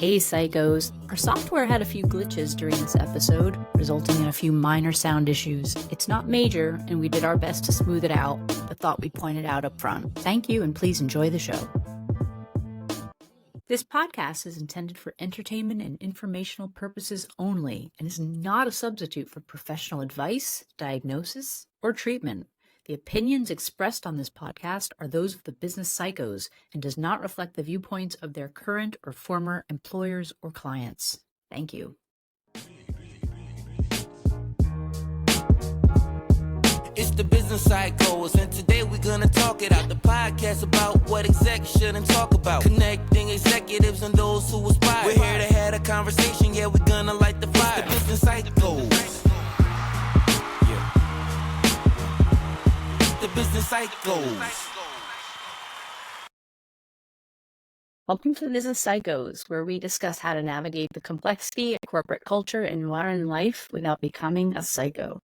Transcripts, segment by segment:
Hey psychos, our software had a few glitches during this episode, resulting in a few minor sound issues. It's not major, and we did our best to smooth it out, but thought we'd point it out up front. Thank you, and please enjoy the show. This podcast is intended for entertainment and informational purposes only, and is not a substitute for professional advice, diagnosis, or treatment. The opinions expressed on this podcast are those of the business psychos and does not reflect the viewpoints of their current or former employers or clients. Thank you. It's the business psychos, and today we're gonna talk it out. The podcast about what execs shouldn't talk about. Connecting executives and those who aspire. We're here to have a conversation, yeah, we're gonna light the fire. It's the business psychos. The business psychos. Welcome to the Business Psychos, where we discuss how to navigate the complexity of corporate culture and modern life without becoming a psycho.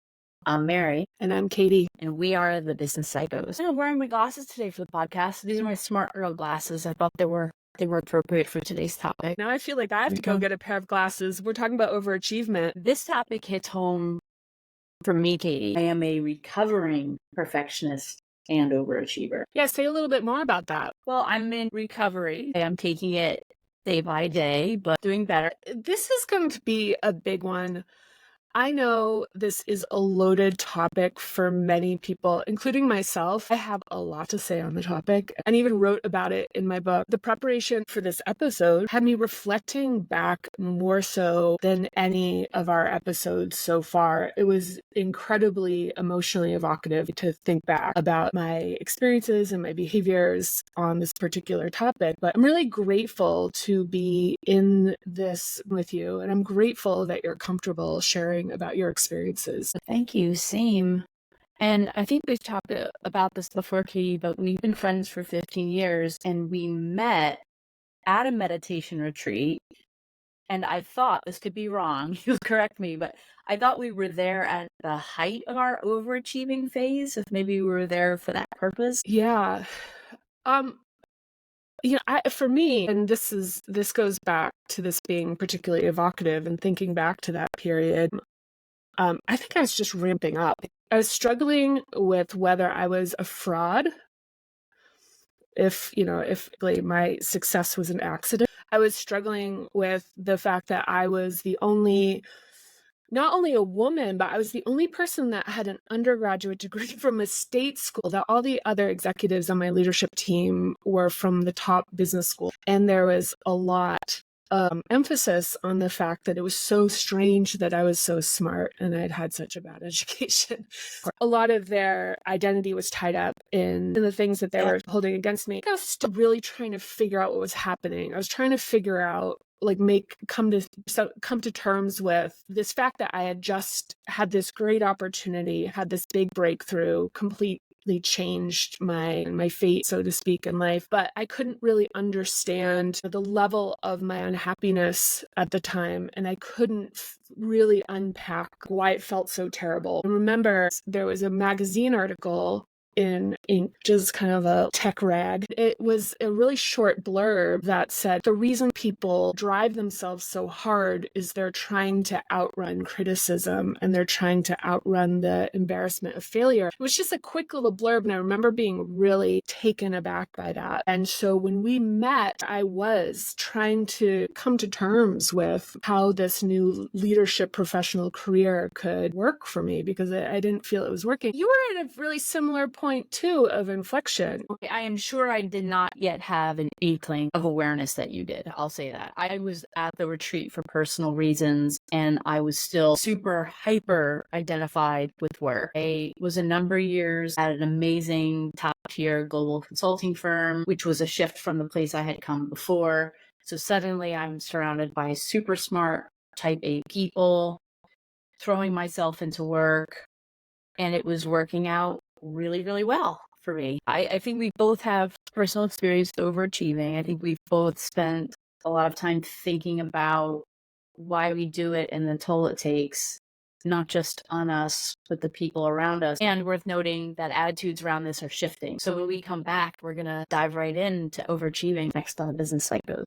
I'm Mary. And I'm Katie. And we are the Business Psychos. I'm wearing my glasses today for the podcast. These are my smart girl glasses. I thought they were appropriate for today's topic. Now I feel like I have to go get a pair of glasses. We're talking about overachievement. This topic hits home for me, Katie. I am a recovering perfectionist and overachiever. Yeah, say a little bit more about that. Well, I'm in recovery. I'm taking it day by day, but doing better. This is going to be a big one. I know this is a loaded topic for many people, including myself. I have a lot to say on the topic and even wrote about it in my book. The preparation for this episode had me reflecting back more so than any of our episodes so far. It was incredibly emotionally evocative to think back about my experiences and my behaviors on this particular topic. But I'm really grateful to be in this with you, and I'm grateful that you're comfortable sharing about your experiences. Thank you. Same. And I think we've talked about this before, Katie, but we've been friends for 15 years and we met at a meditation retreat. And I thought, this could be wrong, you'll correct me, but I thought we were there at the height of our overachieving phase, if maybe we were there for that purpose. Yeah. For me, and this goes back to this being particularly evocative and thinking back to that period. I think I was just ramping up. I was struggling with whether I was a fraud, if my success was an accident. I was struggling with the fact that I was not only a woman, but I was the only person that had an undergraduate degree from a state school, that all the other executives on my leadership team were from the top business school. And there was a lot emphasis on the fact that it was so strange that I was so smart and I'd had such a bad education. A lot of their identity was tied up in the things that they were holding against me. I was still really trying to figure out what was happening. I was trying to figure out, come to terms with this fact that I had just had this great opportunity, had this big breakthrough, completely changed my fate, so to speak, in life. But I couldn't really understand the level of my unhappiness at the time, and I couldn't really unpack why it felt so terrible. I remember there was a magazine article in Inc., just kind of a tech rag. It was a really short blurb that said the reason people drive themselves so hard is they're trying to outrun criticism and they're trying to outrun the embarrassment of failure. It was just a quick little blurb, and I remember being really taken aback by that. And so when we met, I was trying to come to terms with how this new leadership professional career could work for me, because I didn't feel it was working. You were at a really similar point too of inflection. I am sure I did not yet have an inkling of awareness that you did. I'll say that. I was at the retreat for personal reasons, and I was still super hyper identified with work. I was a number of years at an amazing top tier global consulting firm, which was a shift from the place I had come before. So suddenly I'm surrounded by super smart type A people, throwing myself into work, and it was working out really, really well for me. I think we both have personal experience overachieving. I think we've both spent a lot of time thinking about why we do it and the toll it takes, not just on us, but the people around us. And worth noting that attitudes around this are shifting. So when we come back, we're going to dive right into overachieving next on the Business Psychos.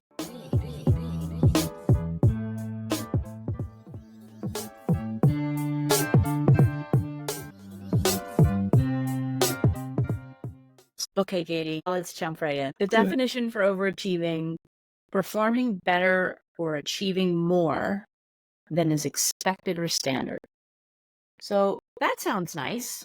Okay, Katie, let's jump right in. The Do it. definition for overachieving: performing better or achieving more than is expected or standard. So that sounds nice.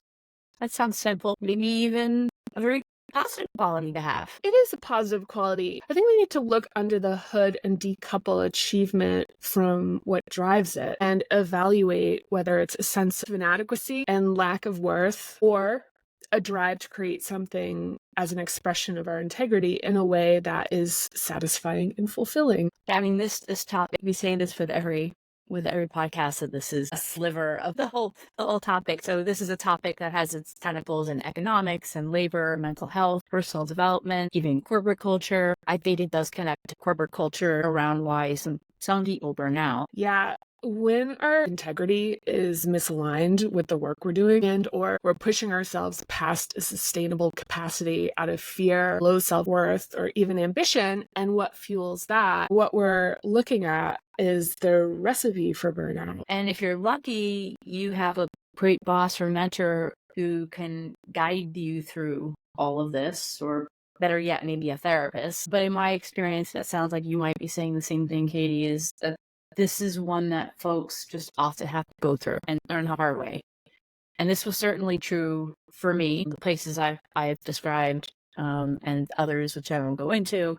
That sounds simple. Maybe even a very positive quality to have. It is a positive quality. I think we need to look under the hood and decouple achievement from what drives it and evaluate whether it's a sense of inadequacy and lack of worth or a drive to create something as an expression of our integrity in a way that is satisfying and fulfilling. I mean, this topic, we say this with every podcast, that this is a sliver of the whole topic. So this is a topic that has its tentacles in economics and labor, mental health, personal development, even corporate culture. I think it does connect to corporate culture around why some people burn out. Yeah. When our integrity is misaligned with the work we're doing and or we're pushing ourselves past a sustainable capacity out of fear, low self-worth, or even ambition, and what fuels that, what we're looking at is the recipe for burnout. And if you're lucky, you have a great boss or mentor who can guide you through all of this, or better yet, maybe a therapist. But in my experience, that sounds like you might be saying the same thing, Katie, is that this is one that folks just often have to go through and learn the hard way. And this was certainly true for me. The places I've described and others, which I won't go into,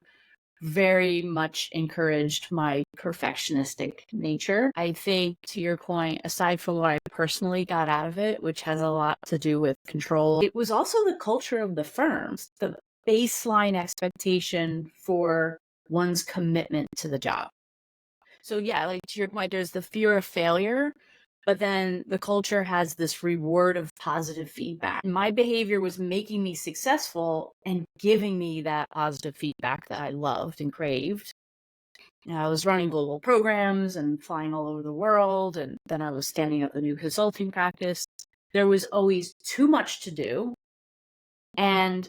very much encouraged my perfectionistic nature. I think, to your point, aside from what I personally got out of it, which has a lot to do with control, it was also the culture of the firms, the baseline expectation for one's commitment to the job. So yeah, like to your point, there's the fear of failure, but then the culture has this reward of positive feedback. My behavior was making me successful and giving me that positive feedback that I loved and craved. I was running global programs and flying all over the world, and then I was standing up a new consulting practice. There was always too much to do, and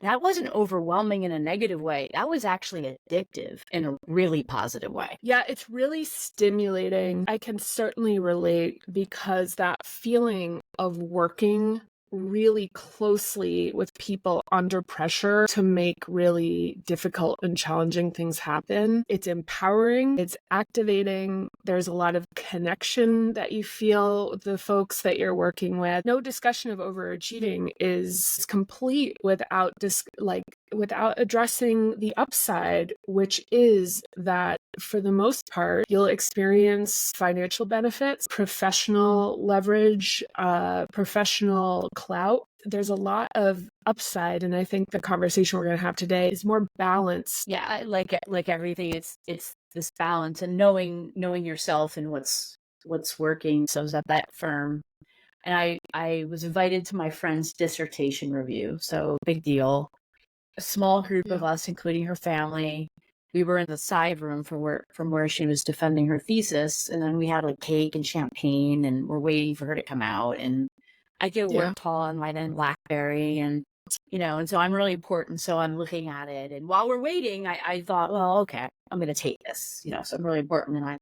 that wasn't overwhelming in a negative way. That was actually addictive in a really positive way. Yeah, it's really stimulating. I can certainly relate because that feeling of working really closely with people under pressure to make really difficult and challenging things happen. It's empowering, it's activating. There's a lot of connection that you feel with the folks that you're working with. No discussion of overachieving is complete without without addressing the upside, which is that for the most part, you'll experience financial benefits, professional leverage, professional clout. There's a lot of upside, and I think the conversation we're going to have today is more balanced. Yeah, like everything, it's this balance and knowing yourself and what's working. So I was at that firm, and I was invited to my friend's dissertation review. So big deal. A small group of us, including her family. We were in the side room from where she was defending her thesis, and then we had like cake and champagne, and we're waiting for her to come out. And I get work call on my then BlackBerry, and and so I'm really important. So I'm looking at it, and while we're waiting, I thought, well, okay, I'm going to take this, so I'm really important. And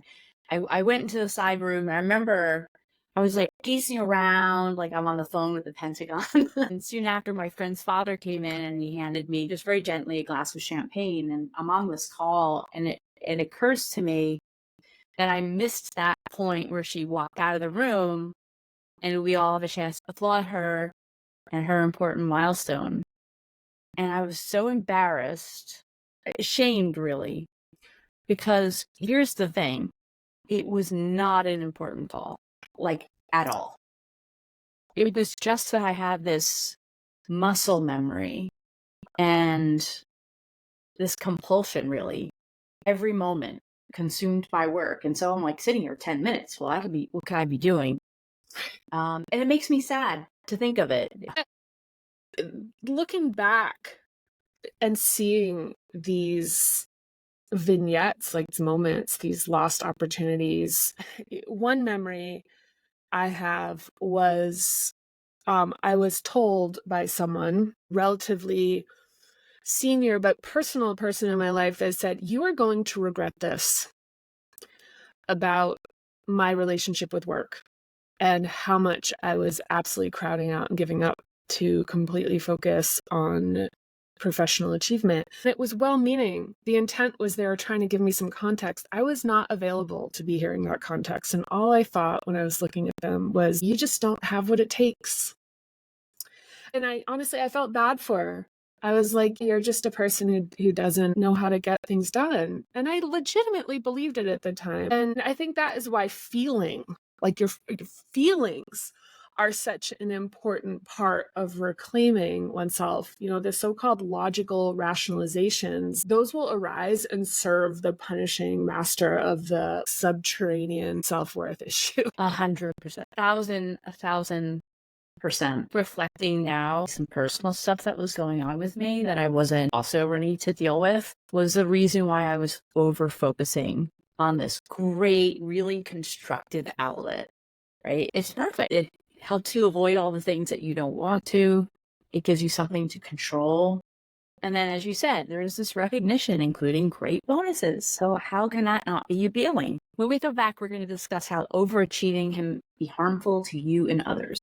I went into the side room, and I remember I was like pacing around, like I'm on the phone with the Pentagon. And soon after, my friend's father came in and he handed me just very gently a glass of champagne. And I'm on this call, and it occurs to me that I missed that point where she walked out of the room and we all have a chance to applaud her and her important milestone. And I was so embarrassed, ashamed really, because here's the thing. It was not an important call. Like at all. It was just that I had this muscle memory and this compulsion, really, every moment consumed by work. And so I'm like sitting here 10 minutes. Well, what could I be doing? And it makes me sad to think of it. Looking back and seeing these vignettes, like these moments, these lost opportunities, one memory I have was I was told by someone, relatively senior but personal person in my life, that said, "You are going to regret this," about my relationship with work and how much I was absolutely crowding out and giving up to completely focus on professional achievement. It was well-meaning. The intent was they were trying to give me some context. I was not available to be hearing that context. And all I thought when I was looking at them was, you just don't have what it takes. And I felt bad for her. I was like, you're just a person who doesn't know how to get things done. And I legitimately believed it at the time. And I think that is why feeling, like your feelings, are such an important part of reclaiming oneself. You know, the so-called logical rationalizations, those will arise and serve the punishing master of the subterranean self-worth issue. 100%. 1,000%. Reflecting now, some personal stuff that was going on with me that I wasn't also ready to deal with was the reason why I was over focusing on this great, really constructive outlet, right? It's perfect. It helps you avoid all the things that you don't want to. It gives you something to control. And then, as you said, there is this recognition, including great bonuses. So how can that not be appealing? When we come back, we're going to discuss how overachieving can be harmful to you and others.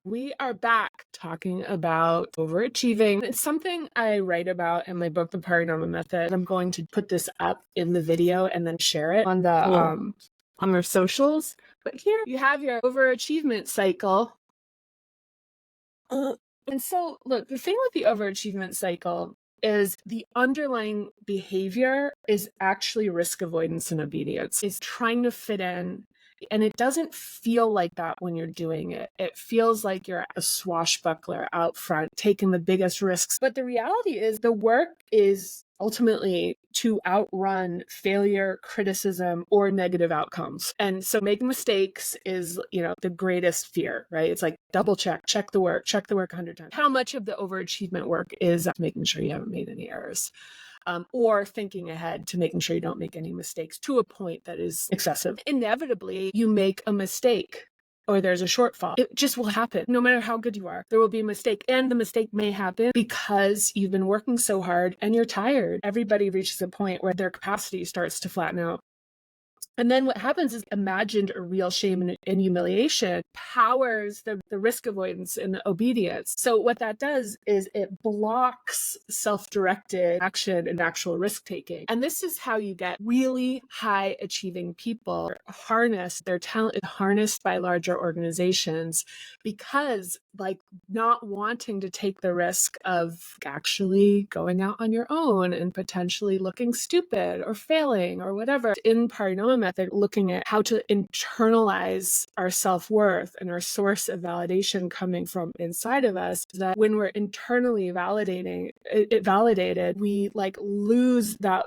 We are back talking about overachieving. It's something I write about in my book, The Paranormal Method. I'm going to put this up in the video and then share it on the on our socials. But here you have your overachievement cycle. And so, look, the thing with the overachievement cycle is the underlying behavior is actually risk avoidance and obedience. It's trying to fit in. And it doesn't feel like that when you're doing it. It feels like you're a swashbuckler out front, taking the biggest risks. But the reality is the work is ultimately to outrun failure, criticism, or negative outcomes. And so making mistakes is, the greatest fear, right? It's like double check the work 100 times. How much of the overachievement work is making sure you haven't made any errors? Or thinking ahead to making sure you don't make any mistakes to a point that is excessive. Inevitably, you make a mistake or there's a shortfall. It just will happen. No matter how good you are, there will be a mistake. And the mistake may happen because you've been working so hard and you're tired. Everybody reaches a point where their capacity starts to flatten out. And then what happens is imagined or real shame and humiliation powers the risk avoidance and obedience. So what that does is it blocks self-directed action and actual risk taking. And this is how you get really high achieving people harness their talent, harnessed by larger organizations, because not wanting to take the risk of actually going out on your own and potentially looking stupid or failing or whatever. In Paranormal Method, looking at how to internalize our self-worth and our source of validation coming from inside of us, that when we're internally validated, we lose that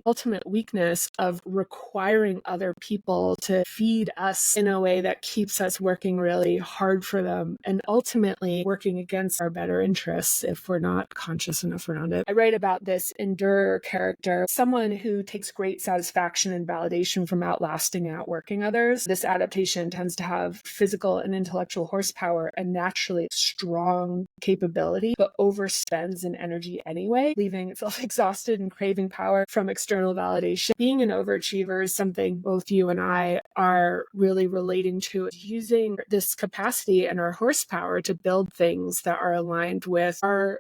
ultimate weakness of requiring other people to feed us in a way that keeps us working really hard for them and ultimately working against our better interests if we're not conscious enough around it. I write about this endurer character, someone who takes great satisfaction and validation from outlasting and outworking others. This adaptation tends to have physical and intellectual horsepower and naturally strong capability, but overspends in energy anyway, leaving itself exhausted and craving power from external validation. Being an overachiever is something both you and I are really relating to, using this capacity and our horsepower to build things that are aligned with our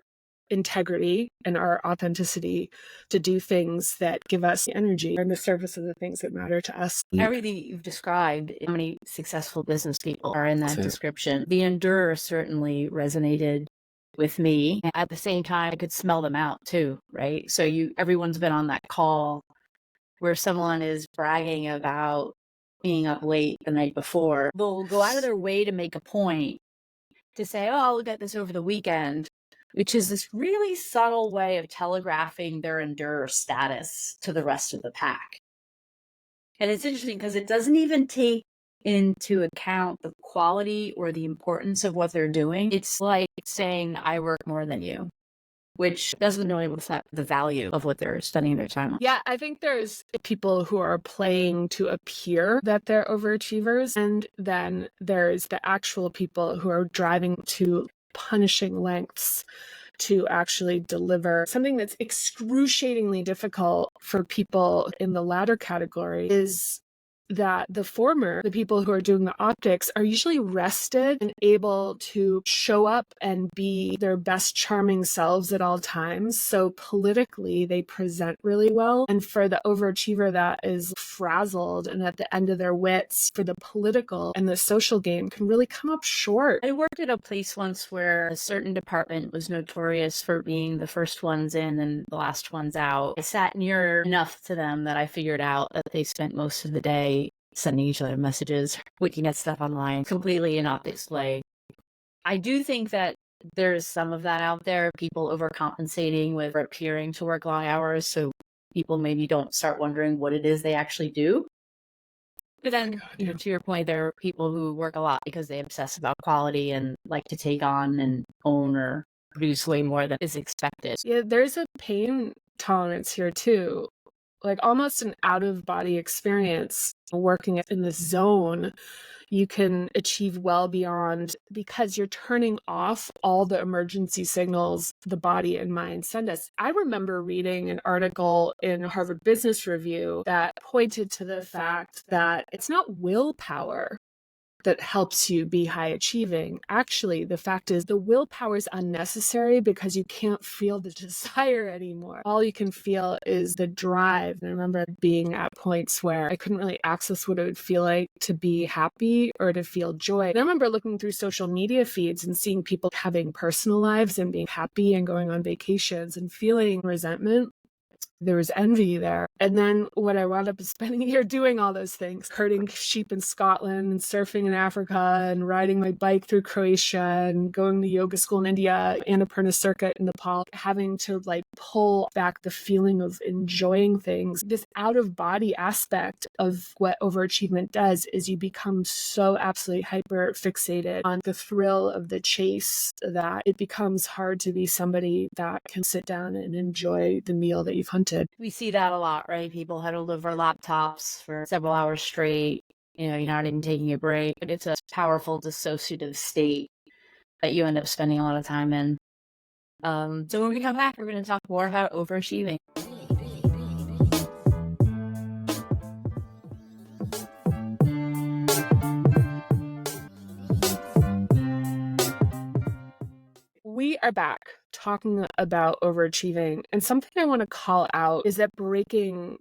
integrity and our authenticity, to do things that give us energy in the service of the things that matter to us. Everything you've described, how many successful business people are in that description. The endurer certainly resonated with me. At the same time, I could smell them out too, right? So everyone's been on that call where someone is bragging about being up late the night before. They'll go out of their way to make a point to say, oh, I'll get this over the weekend, which is this really subtle way of telegraphing their endurer status to the rest of the pack. And it's interesting because it doesn't even take into account the quality or the importance of what they're doing. It's like saying, I work more than you, which doesn't really reflect the value of what they're spending their time on. Yeah, I think there's people who are playing to appear that they're overachievers, and then there's the actual people who are driving to punishing lengths to actually deliver. Something that's excruciatingly difficult for people in the latter category is that the former, the people who are doing the optics, are usually rested and able to show up and be their best charming selves at all times. So politically, they present really well. And for the overachiever that is frazzled and at the end of their wits for the political and the social game can really come up short. I worked at a place once where a certain department was notorious for being the first ones in and the last ones out. I sat near enough to them that I figured out that they spent most of the day sending each other messages, looking at stuff online, completely not display. I do think that there's some of that out there, people overcompensating with appearing to work long hours, so people maybe don't start wondering what it is they actually do. But then, to your point, there are people who work a lot because they obsess about quality and like to take on and own or produce way more than is expected. Yeah, there's a pain tolerance here too, like almost an out-of-body experience. Working in this zone, you can achieve well beyond because you're turning off all the emergency signals the body and mind send us. I remember reading an article in Harvard Business Review that pointed to the fact that it's not willpower that helps you be high achieving. Actually, the fact is the willpower is unnecessary because you can't feel the desire anymore. All you can feel is the drive. And I remember being at points where I couldn't really access what it would feel like to be happy or to feel joy. And I remember looking through social media feeds and seeing people having personal lives and being happy and going on vacations and feeling resentment. There was envy there. And then what I wound up is spending a year doing all those things, herding sheep in Scotland and surfing in Africa and riding my bike through Croatia and going to yoga school in India, Annapurna Circuit in Nepal, having to like pull back the feeling of enjoying things. This out of body aspect of what overachievement does is you become so absolutely hyper fixated on the thrill of the chase that it becomes hard to be somebody that can sit down and enjoy the meal that you've hunted. We see that a lot, right? People huddled over laptops for several hours straight. You're not even taking a break. But it's a powerful dissociative state that you end up spending a lot of time in. So when we come back, we're going to talk more about overachieving. We are back talking about overachieving. And something I want to call out is that breaking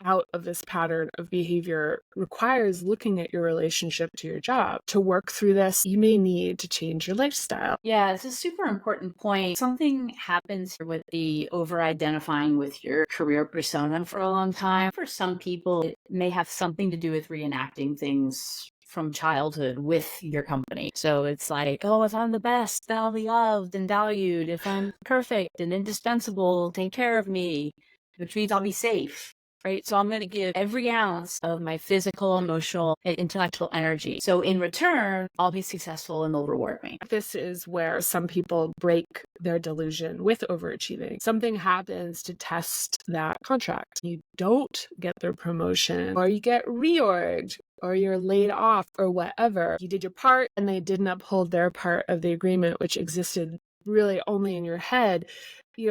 out of this pattern of behavior requires looking at your relationship to your job. To work through this, you may need to change your lifestyle. Yeah, it's a super important point. Something happens with the over-identifying with your career persona for a long time. For some people, it may have something to do with reenacting things from childhood with your company. So it's like, oh, if I'm the best, then I'll be loved and valued. If I'm perfect and indispensable, take care of me, which means I'll be safe. Right? So I'm going to give every ounce of my physical, emotional, and intellectual energy. So in return, I'll be successful and they'll reward me. This is where some people break their delusion with overachieving. Something happens to test that contract. You don't get their promotion, or you get reorged, or you're laid off, or whatever. You did your part and they didn't uphold their part of the agreement, which existed really only in your head.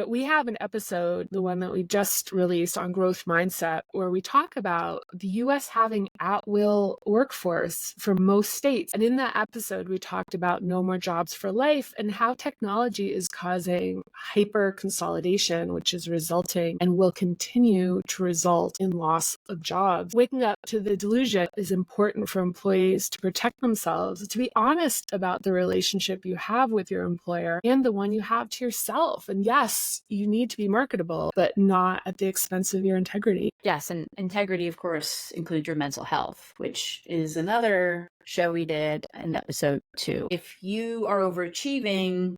We have an episode, the one that we just released on growth mindset, where we talk about the US having at-will workforce for most states. And in that episode, we talked about no more jobs for life and how technology is causing hyper consolidation, which is resulting and will continue to result in loss of jobs. Waking up to the delusion is important for employees to protect themselves, to be honest about the relationship you have with your employer and the one you have to yourself. And yes, you need to be marketable, but not at the expense of your integrity. Yes, and integrity, of course, includes your mental health, which is another show we did in episode 2. If you are overachieving,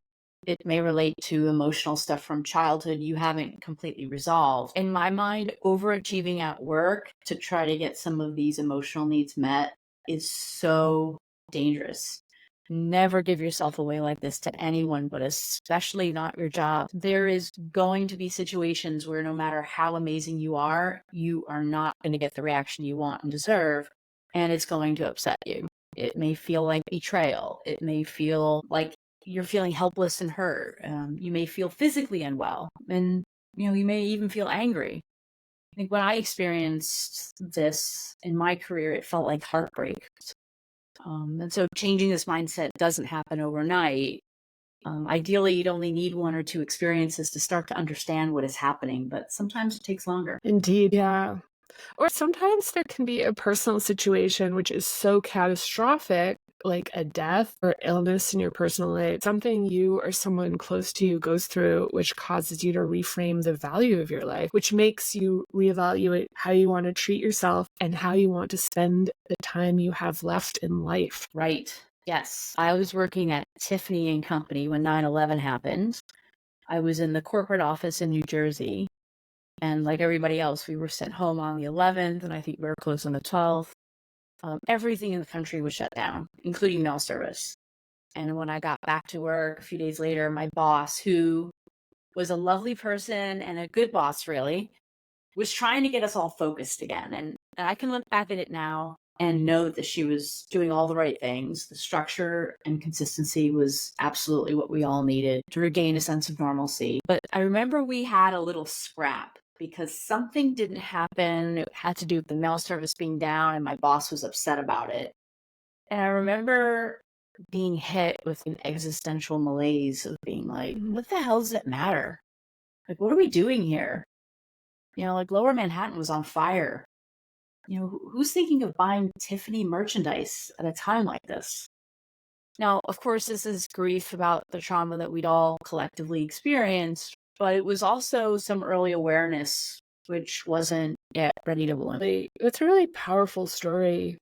it may relate to emotional stuff from childhood you haven't completely resolved. In my mind, overachieving at work to try to get some of these emotional needs met is so dangerous. Never give yourself away like this to anyone, but especially not your job. There is going to be situations where no matter how amazing you are not going to get the reaction you want and deserve, and it's going to upset you. It may feel like betrayal. It may feel like you're feeling helpless and hurt. You may feel physically unwell, and you may even feel angry. I think when I experienced this in my career, it felt like heartbreak. And so changing this mindset doesn't happen overnight. Ideally, you'd only need one or two experiences to start to understand what is happening, but sometimes it takes longer. Indeed, yeah. Or sometimes there can be a personal situation which is so catastrophic, like a death or illness in your personal life, something you or someone close to you goes through, which causes you to reframe the value of your life, which makes you reevaluate how you want to treat yourself and how you want to spend the time you have left in life. Right. Yes. I was working at Tiffany and Company when 9/11 happened. I was in the corporate office in New Jersey. And like everybody else, we were sent home on the 11th, and I think we were closed on the 12th. Everything in the country was shut down, including mail service. And when I got back to work a few days later, my boss, who was a lovely person and a good boss, really, was trying to get us all focused again. And I can look back at it now and know that she was doing all the right things. The structure and consistency was absolutely what we all needed to regain a sense of normalcy. But I remember we had a little scrap because something didn't happen. It had to do with the mail service being down, and my boss was upset about it. And I remember being hit with an existential malaise of being like, what the hell does it matter? Like, what are we doing here? Like Lower Manhattan was on fire. Who's thinking of buying Tiffany merchandise at a time like this? Now, of course, this is grief about the trauma that we'd all collectively experienced, but it was also some early awareness, which wasn't yet ready to bloom. It's a really powerful story.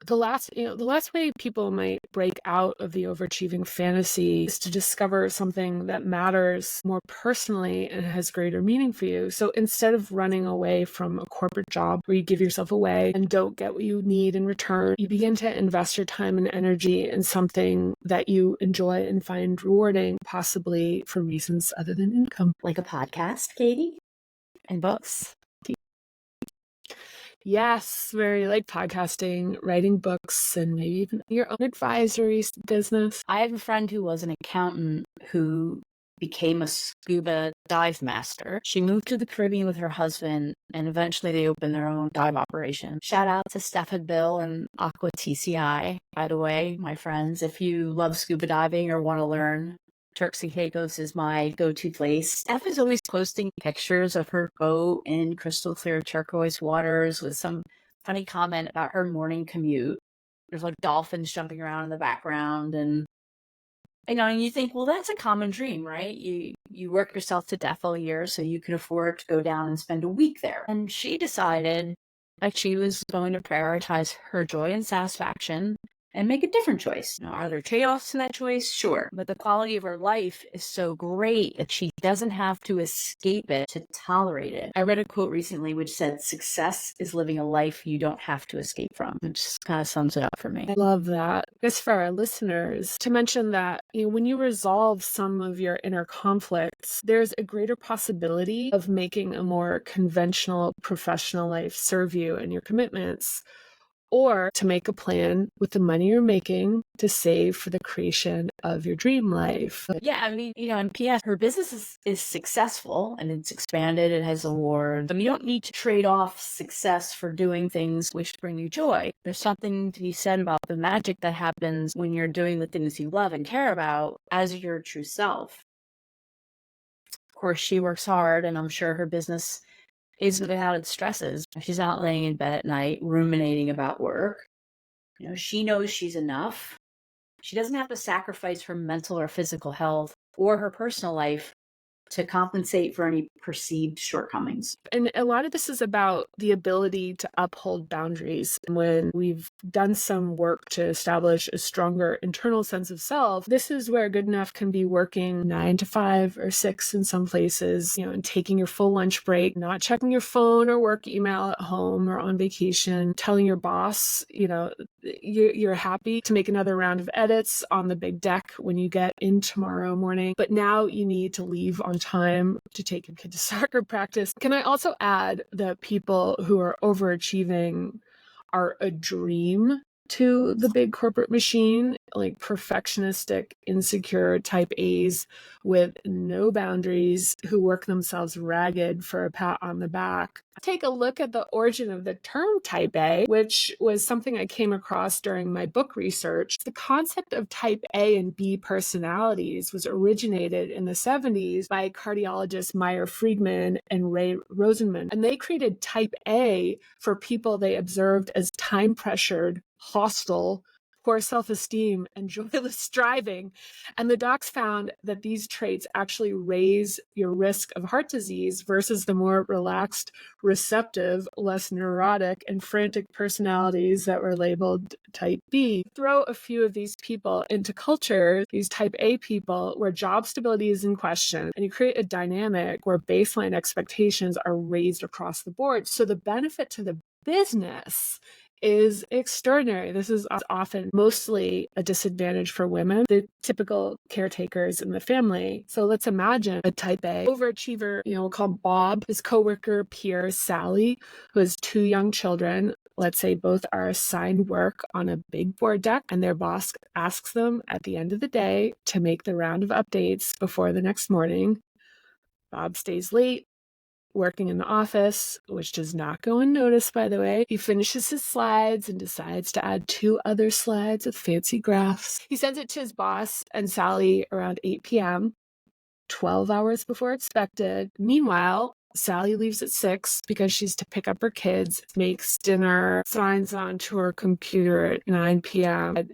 The last way people might break out of the overachieving fantasy is to discover something that matters more personally and has greater meaning for you. So instead of running away from a corporate job where you give yourself away and don't get what you need in return, you begin to invest your time and energy in something that you enjoy and find rewarding, possibly for reasons other than income. Like a podcast, Katie? And books. Yes, very like podcasting, writing books, and maybe even your own advisory business. I have a friend who was an accountant who became a scuba dive master. She moved to the Caribbean with her husband, and eventually they opened their own dive operation. Shout out to Steph and Bill and Aqua TCI, by the way, my friends. If you love scuba diving or want to learn, Turks and Caicos is my go-to place. Steph is always posting pictures of her boat in crystal clear turquoise waters with some funny comment about her morning commute. There's like dolphins jumping around in the background, and you think, well, that's a common dream, right? You work yourself to death all year so you can afford to go down and spend a week there. And she decided that she was going to prioritize her joy and satisfaction and make a different choice. Are there trade-offs in that choice? Sure. But the quality of her life is so great that she doesn't have to escape it to tolerate it. I read a quote recently which said, success is living a life you don't have to escape from. It just kind of sums it up for me. I love that. Just for our listeners, to mention that when you resolve some of your inner conflicts, there's a greater possibility of making a more conventional professional life serve you and your commitments, or to make a plan with the money you're making to save for the creation of your dream life. Yeah, and P.S., her business is successful and it's expanded, it has awards. You don't need to trade off success for doing things which bring you joy. There's something to be said about the magic that happens when you're doing the things you love and care about as your true self. Of course, she works hard, and I'm sure her business isn't without its stresses. She's not laying in bed at night ruminating about work. She knows she's enough. She doesn't have to sacrifice her mental or physical health or her personal life to compensate for any perceived shortcomings. And a lot of this is about the ability to uphold boundaries. When we've done some work to establish a stronger internal sense of self, this is where good enough can be working 9 to 5 or 6 in some places, and taking your full lunch break, not checking your phone or work email at home or on vacation, telling your boss, you're happy to make another round of edits on the big deck when you get in tomorrow morning, but now you need to leave on time to take your kid to soccer practice. Can I also add that people who are overachieving are a dream to the big corporate machine, like perfectionistic, insecure type A's with no boundaries who work themselves ragged for a pat on the back. Take a look at the origin of the term type A, which was something I came across during my book research. The concept of type A and B personalities was originated in the 70s by cardiologists Meyer Friedman and Ray Rosenman, and they created type A for people they observed as time-pressured, hostile, poor self-esteem, and joyless striving. And the docs found that these traits actually raise your risk of heart disease versus the more relaxed, receptive, less neurotic, and frantic personalities that were labeled type B. Throw a few of these people into culture, these type A people, where job stability is in question, and you create a dynamic where baseline expectations are raised across the board. So the benefit to the business is extraordinary. This is often mostly a disadvantage for women, the typical caretakers in the family. So let's imagine a type A overachiever, we'll call Bob, his coworker peer Sally, who has 2 young children. Let's say both are assigned work on a big board deck, and their boss asks them at the end of the day to make the round of updates before the next morning. Bob stays late, working in the office, which does not go unnoticed, by the way. He finishes his slides and decides to add 2 other slides with fancy graphs. He sends it to his boss and Sally around 8 p.m., 12 hours before expected. Meanwhile, Sally leaves at 6 because she's to pick up her kids, makes dinner, signs on to her computer at 9 p.m.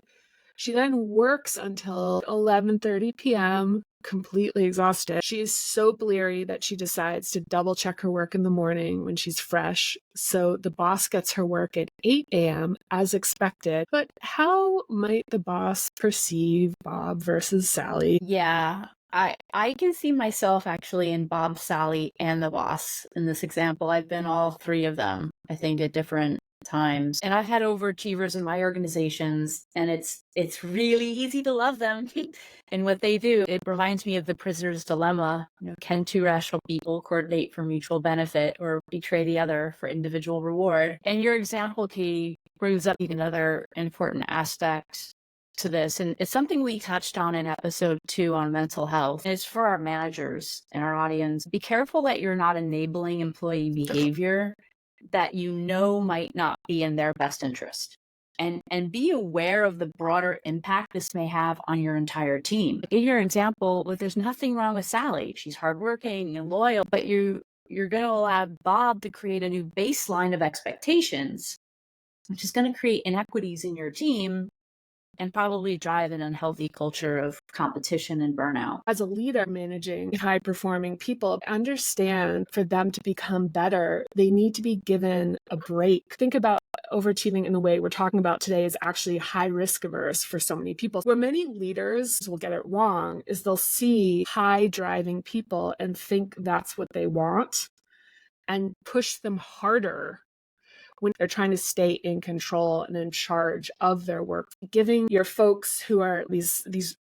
She then works until 11:30 p.m., completely exhausted. She is so bleary that she decides to double check her work in the morning when she's fresh. So the boss gets her work at 8 a.m. as expected. But how might the boss perceive Bob versus Sally? Yeah, I can see myself actually in Bob, Sally, and the boss in this example. I've been all 3 of them, I think, at different times. And I've had overachievers in my organizations, and it's really easy to love them and what they do. It reminds me of the prisoner's dilemma. Can 2 rational people coordinate for mutual benefit or betray the other for individual reward? And your example, Katie, brings up another important aspect to this, and it's something we touched on in episode 2 on mental health. And it's for our managers and our audience. Be careful that you're not enabling employee behavior that might not be in their best interest. And be aware of the broader impact this may have on your entire team. In your example, there's nothing wrong with Sally. She's hardworking and loyal, but you're going to allow Bob to create a new baseline of expectations, which is going to create inequities in your team and probably drive an unhealthy culture of competition and burnout. As a leader managing high-performing people, understand for them to become better, they need to be given a break. Think about overachieving in the way we're talking about today is actually high-risk averse for so many people. Where many leaders will get it wrong is they'll see high-driving people and think that's what they want and push them harder when they're trying to stay in control and in charge of their work. Giving your folks who are these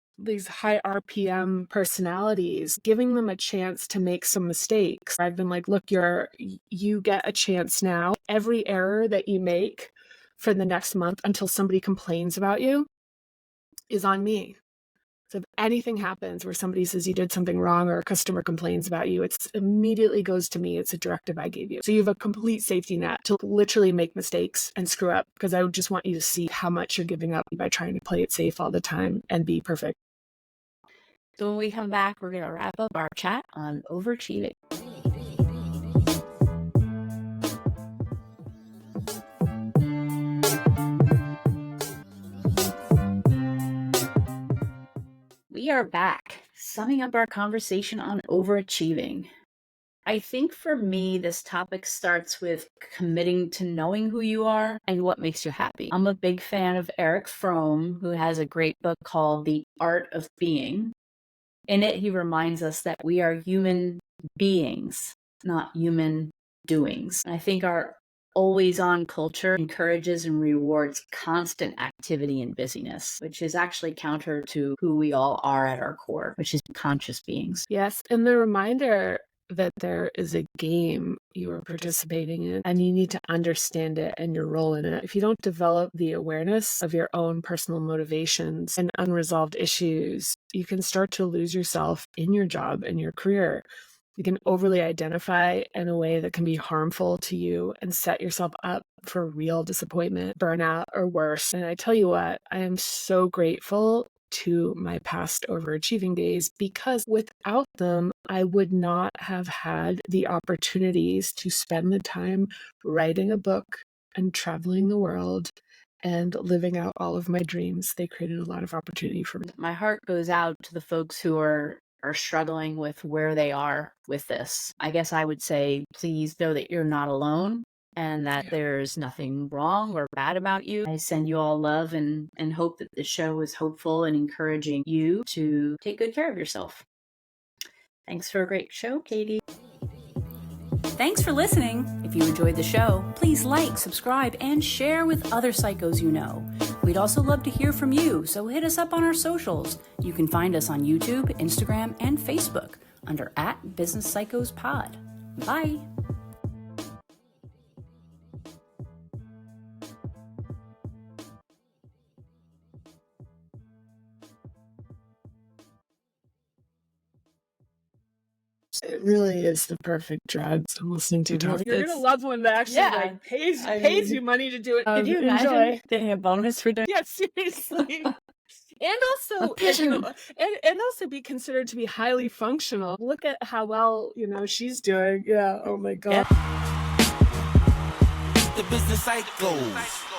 high RPM personalities, giving them a chance to make some mistakes. I've been like, look, you get a chance now. Every error that you make for the next month until somebody complains about you is on me. So if anything happens where somebody says you did something wrong or a customer complains about you, it immediately goes to me. It's a directive I gave you. So you have a complete safety net to literally make mistakes and screw up, because I would just want you to see how much you're giving up by trying to play it safe all the time and be perfect. So when we come back, we're going to wrap up our chat on overachieving. We are back, summing up our conversation on overachieving. I think for me, this topic starts with committing to knowing who you are and what makes you happy. I'm a big fan of Eric Fromm, who has a great book called The Art of Being. In it, he reminds us that we are human beings, not human doings. And I think our always-on culture encourages and rewards constant activity and busyness, which is actually counter to who we all are at our core, which is conscious beings. Yes, and the reminder that there is a game you are participating in, and you need to understand it and your role in it. If you don't develop the awareness of your own personal motivations and unresolved issues, you can start to lose yourself in your job and your career. You can overly identify in a way that can be harmful to you and set yourself up for real disappointment, burnout, or worse. And I tell you what, I am so grateful to my past overachieving days, because without them, I would not have had the opportunities to spend the time writing a book and traveling the world and living out all of my dreams. They created a lot of opportunity for me. My heart goes out to the folks who are struggling with where they are with this. I guess I would say, please know that you're not alone and that there's nothing wrong or bad about you. I send you all love and hope that the show is hopeful and encouraging you to take good care of yourself. Thanks for a great show, Katie. Thanks for listening. If you enjoyed the show, please like, subscribe, and share with other psychos you know. We'd also love to hear from you, so hit us up on our socials. You can find us on YouTube, Instagram, and Facebook under @BusinessPsychosPod. Bye. It really is the perfect drug. I'm listening to talk. You're It's- gonna love one that actually Yeah. pays I pays mean, you money to do it. Could you Enjoy. imagine getting a bonus for doing? Yeah, seriously. And also, and also be considered to be highly functional. Look at how well she's doing. Yeah. Oh my god. The business cycles.